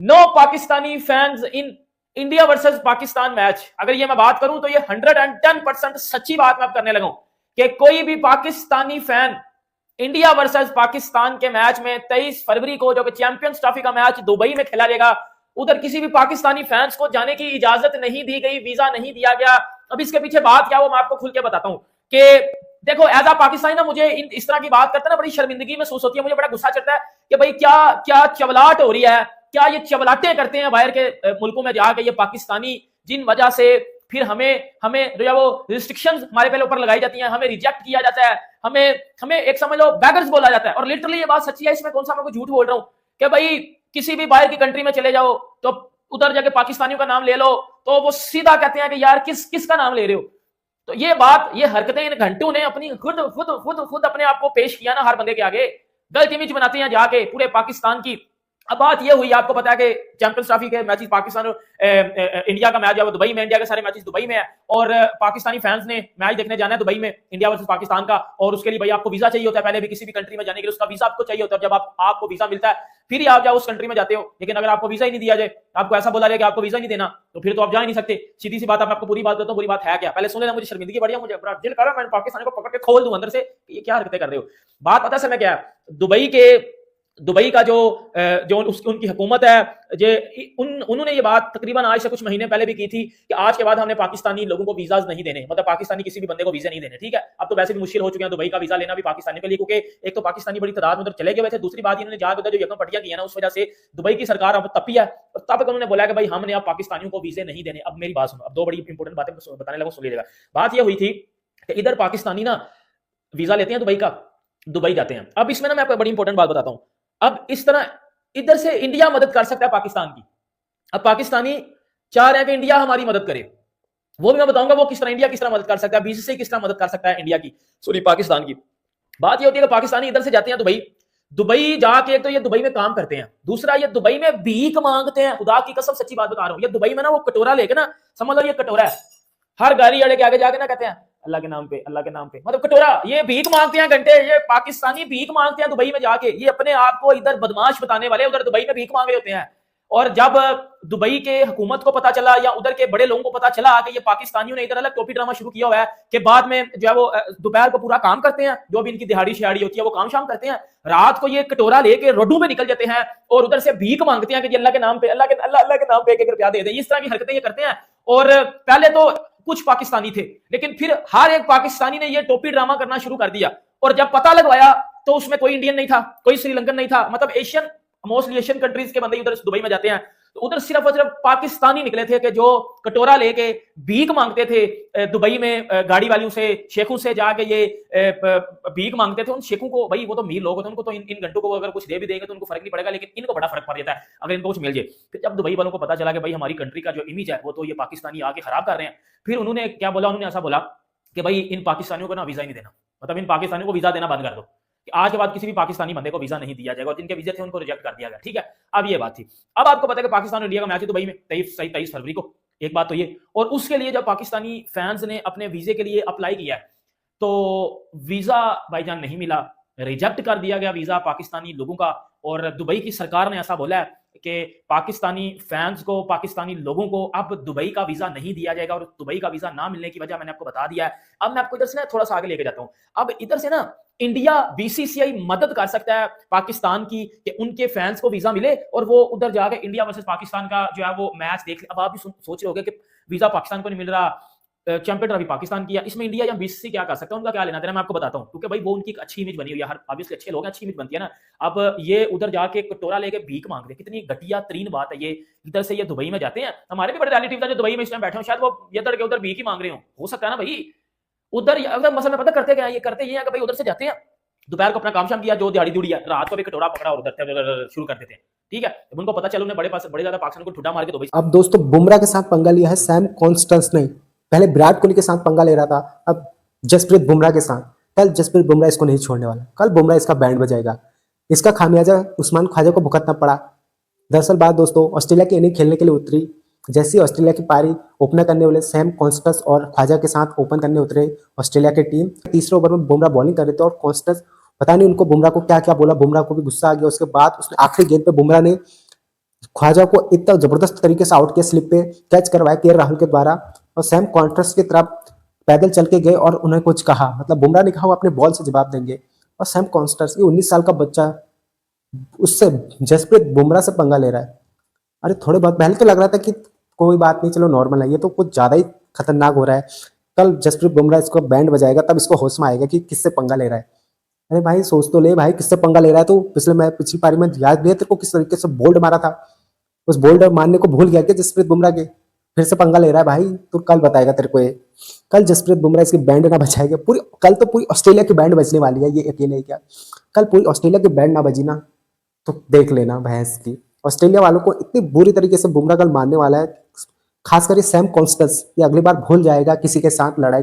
No Pakistani fans in India versus Pakistan match. अगर ये मैं बात करूं तो ये 110% सच्ची बात मैं करने लगा कि कोई भी Pakistani fan India versus Pakistan के मैच में 23 फरवरी को जो कि चैंपियंस ट्रॉफी का मैच दुबई में खेला जाएगा, उधर किसी भी पाकिस्तानी फैंस को जाने की इजाजत नहीं दी गई, वीजा नहीं दिया गया। अब इसके पीछे बात क्या, वो मैं आपको खुल के बताता हूं कि देखो एज आ पाकिस्तानी ना, मुझे इस तरह की बात करते ना बड़ी शर्मिंदगी महसूस होती है, मुझे बड़ा गुस्सा चढ़ता है कि भाई क्या क्या चवलाट हो रही है, क्या ये चवलाटे करते हैं बाहर के मुल्कों में जाके ये पाकिस्तानी, जिन वजह से फिर हमें हमें जो वो रिस्ट्रिक्शंस हमारे पहले ऊपर लगाई जाती हैं, हमें रिजेक्ट किया जाता है, हमें हमें एक समझ लो बैगर्स बोला जाता है। और लिटरली ये बात सच्ची है, इसमें कौन सा मैं झूठ बोल रहा हूं कि भाई किसी भी बाहर की कंट्री में चले जाओ तो उधर जाके पाकिस्तानियों का नाम ले लो तो वो सीधा कहते हैं कि यार किसका नाम ले रहे हो। तो ये बात, ये हरकतें इन घंटों ने अपनी खुद खुद खुद खुद अपने आप को पेश किया ना हर बंदे के आगे, गलत इमेज बनाते हैं जाके पूरे पाकिस्तान की। अब बात ये हुई, आपको पता है कि चैंपियंस ट्रॉफी के मैचेस पाकिस्तान और इंडिया का मैच है वो दुबई में, इंडिया के सारे मैचेस दुबई में है और पाकिस्तानी फैंस ने मैच देखने जाना है दुबई में इंडिया वर्सेस पाकिस्तान का। और उसके लिए भाई आपको वीजा चाहिए होता है, पहले भी किसी भी कंट्री में जाने के लिए उसका वीजा आपको चाहिए होता है। जब आपको वीजा मिलता है फिर ही आप जाओ उस कंट्री में जाते हो, लेकिन अगर आपको वीजा ही नहीं दिया जाए, आपको ऐसा बोला जाए कि आपको वीजा नहीं देना, तो फिर तो आप जा ही नहीं सकते। सीधी सी बात, आपको पूरी बात करता हूँ, पूरी बात है क्या, पहले सुन लेना, मुझे शर्मिंदगी बढ़िया, मुझे बड़ा दिल कर रहा है मैं पाकिस्तान को पकड़ के खोल दूं अंदर से, ये क्या हरकतें कर रहे हो। बात पता है क्या है, दुबई का जो उनकी हुकूमत है, उन्होंने ये बात तकरीबन आज से कुछ महीने पहले भी की थी कि आज के बाद हमने पाकिस्तानी लोगों को वीजाज नहीं देने, मतलब पाकिस्तानी किसी भी बंदे को वीजा नहीं देने। ठीक है, अब तो वैसे भी मुश्किल हो चुके हैं दुबई का वीजा लेना भी पाकिस्तानी के लिए, क्योंकि एक तो पाकिस्तानी बड़ी तादाद में उधर चले गए थे, दूसरी बात इन्होंने जाकर उधर जो यकम पट्टियां की है ना, उस वजह से दुबई की सरकार अब तपी है और तब उन्होंने बोला कि भाई हमने अब पाकिस्तानियों को वीजे नहीं देने। अब मेरी बात सुनो, अब दो बड़ी इंपॉर्टेंट बातें बताने लगा, सुन लीजिएगा। बात यह हुई थी कि इधर पाकिस्तानी ना वीजा लेते हैं दुबई का, दुबई जाते हैं। अब इसमें ना मैं आपको बड़ी इंपॉर्टेंट बात बताता हूं, अब इस तरह इधर से इंडिया मदद कर सकता है पाकिस्तान की। अब पाकिस्तानी चाह रहे हैं कि इंडिया हमारी मदद करे, वो भी मैं बताऊंगा वो किस तरह, इंडिया किस तरह मदद कर सकता है, बीसीसीआई किस तरह मदद कर सकता है इंडिया की, सॉरी पाकिस्तान की। बात ये होती है कि पाकिस्तानी इधर से जाते हैं दुबई, दुबई जाके तो ये दुबई में काम करते हैं, दूसरा ये दुबई में भीख मांगते हैं। खुदा की कसम सच्ची बात बता रहा हूं, ये दुबई में ना वो कटोरा लेके ना, समझ लो ये कटोरा है, हर गाड़ी वाले के आगे जाके ना कहते हैं अल्लाह के नाम पे, अल्लाह के नाम पे, मतलब कटोरा, ये भीख मांगते हैं घंटे, ये पाकिस्तानी भीख मांगते हैं दुबई में जाके। ये अपने आप को इधर बदमाश बताने वाले उधर दुबई में भीख मांग रहे होते हैं। और जब दुबई के हुकूमत को पता चला या उधर के बड़े लोगों को पता चला कि ये पाकिस्तानियों ने इधर अलग टोपी ड्रामा शुरू किया हुआ है कि बाद में जो है वो दोपहर को पूरा काम करते हैं, जो भी इनकी दिहाड़ी शिहाड़ी होती है वो काम शाम करते हैं, रात को ये कटोरा लेके रोडों में निकल जाते हैं और उधर से भीख मांगते हैं कि अल्लाह के नाम पे, अल्लाह के नाम पे 1 रुपया दे दे। इस तरह की हरकतें ये करते हैं। और पहले तो कुछ पाकिस्तानी थे, लेकिन फिर हर एक पाकिस्तानी ने ये टोपी ड्रामा करना शुरू कर दिया। और जब पता लगवाया तो उसमें कोई इंडियन नहीं था, कोई श्रीलंकन नहीं था, मतलब एशियन, मोस्टली एशियन कंट्रीज के बंदे उधर दुबई में जाते हैं। तो उधर सिर्फ और सिर्फ पाकिस्तानी निकले थे कि जो कटोरा लेके भीख मांगते थे दुबई में, गाड़ी वालों से, शेखों से जाके ये भीख मांगते थे। उन शेखों को भाई वो तो अमीर लोग होते हैं, उनको तो इन घंटों को अगर कुछ दे भी देंगे तो उनको फर्क नहीं पड़ेगा, लेकिन इनको बड़ा फर्क पड़ जाता है अगर इनको कुछ मिल जाए। फिर जब दुबई वालों को पता चला कि भाई हमारी कंट्री का जो इमेज है वो तो ये पाकिस्तानी आके खराब कर रहे हैं, फिर उन्होंने क्या बोला, उन्होंने ऐसा बोला कि भाई इन पाकिस्तानियों को ना वीजा ही नहीं देना, मतलब इन पाकिस्तानियों को वीजा देना बंद कर दो, कि आज के बाद किसी भी पाकिस्तानी बंदे को वीजा नहीं दिया जाएगा, और जिनके वीजे थे उनको रिजेक्ट कर दिया गया। ठीक है, अब ये बात थी। अब आपको पता है कि पाकिस्तान और इंडिया का मैच है दुबई में 23 फरवरी को, एक बात तो ये। और उसके लिए जब पाकिस्तानी फैंस ने अपने वीजे के लिए अप्लाई किया है तो वीजा भाईजान नहीं मिला, रिजेक्ट कर दिया गया वीजा पाकिस्तानी लोगों का। और दुबई की सरकार ने ऐसा बोला है कि पाकिस्तानी फैंस को, पाकिस्तानी लोगों को अब दुबई का वीजा नहीं दिया जाएगा। और दुबई का वीजा ना मिलने की वजह मैंने आपको बता दिया है। अब मैं आपको इधर से ना थोड़ा सा आगे लेके जाता हूं। अब इधर से ना इंडिया, बीसीसीआई मदद कर सकता है पाकिस्तान की कि उनके फैंस को वीजा मिले और वो उधर जाके इंडिया वर्सेस पाकिस्तान का जो है वो मैच देख ले। अब आप भी सोच रहे होंगे कि वीजा पाकिस्तान को नहीं मिल रहा, चैंपियन ट्रॉफी पाकिस्तान की, इसमें इंडिया या बीसीसी क्या कर सकता है, उनका क्या लेना देना, मैं आपको बताता हूं। क्योंकि भाई वो उनकी एक अच्छी इमेज बनी हुई है, हर ऑब्वियसली अच्छे लोग हैं, अच्छी इमेज बनती है ना। अब ये उधर जाके कटोरा लेके भीख मांग रहे, कितनी घटिया तरीन बात है ये। इधर से ये दुबई में जाते हैं, हमारे भी बड़े रिलेटिव जो दुबई में इस टाइम बैठे हो, शायद वो इधर के उधर भीख ही मांग रहे हो सकता है ना भाई। उधर अगर मसल में पता करते क्या, ये करते ये है कि भाई उधर से जाते हैं, दोपहर को अपना काम शाम किया, जो दिहाड़ी दुड़ी है, रात को भी कटोरा पकड़ा और उधर शुरू कर देते हैं। ठीक है, उनको पता चला, उन्हें बड़े ज्यादा पाकिस्तान को ठुड्डा मार के दुबई। अब दोस्तों बुमराह के साथ पंगा लिया है सैम कॉन्स्टेंस ने। पहले विराट कोहली के साथ पंगा ले रहा था, अब जसप्रीत बुमराह के साथ। कल जसप्रीत बुमराह इसको नहीं छोड़ने वाला, कल बुमराह इसका बैंड बजाएगा। इसका खामियाजा उस्मान ख्वाजा को भुगतना पड़ा। दरअसल बात दोस्तों, ऑस्ट्रेलिया की इनिंग खेलने के लिए उतरी, जैसे ही ऑस्ट्रेलिया की पारी ओपनर करने वाले सैम कॉन्स्टेंस और ख्वाजा के साथ ओपन करने उतरे ऑस्ट्रेलिया की टीम। तीसरे ओवर में बुमराह बॉलिंग कर रहे थे और कॉन्स्टेंस पता नहीं उनको बुमराह को क्या क्या बोला, बुमराह को भी गुस्सा आ गया। उसके बाद उसने आखिरी गेंद पे बुमराह ने ख्वाजा को इतना जबरदस्त तरीके से आउट किया, स्लिप पे कैच करवाया के राहुल के द्वारा, और सैम कॉन्ट्रास्ट की तरफ पैदल चल के गए और उन्हें कुछ कहा, मतलब बुमराह ने कहा वो अपने बॉल से जवाब देंगे, और सैम कॉन्ट्रास्ट ये 19 साल का बच्चा उससे जसप्रीत बुमराह से पंगा ले रहा है। अरे थोड़े बहुत पहले तो लग रहा था कि कोई बात नहीं, चलो नॉर्मल है, ये तो कुछ ज्यादा ही खतरनाक हो रहा है। कल जसप्रीत बुमराह इसको बैंड बजाएगा तब इसको होश में आएगा कि किससे पंगा ले रहा है। अरे भाई सोच तो ले भाई, किससे पंगा ले रहा है। तो पिछली पारी में याद नहीं है तेरे को किस तरीके से बोल्ड मारा था, उस बोल्ड मारने को भूल गया कि जसप्रीत बुमराह के फिर से पंगा ले रहा है भाई। तो कल बताएगा तेरे को ये, कल जसप्रीत बुमराह इसकी बैंड ना बजाएगा पूरी, कल तो पूरी ऑस्ट्रेलिया की बैंड बजने वाली है, ये अकेले ही क्या, कल पूरी ऑस्ट्रेलिया की बैंड ना बजी ना तो देख लेना भैंस की। ऑस्ट्रेलिया वालों को इतनी बुरी तरीके से बुमराह कल मारने वाला है, खासकर ये सैम कॉन्स्टेंस, ये अगली बार भूल जाएगा किसी के साथ लड़ाई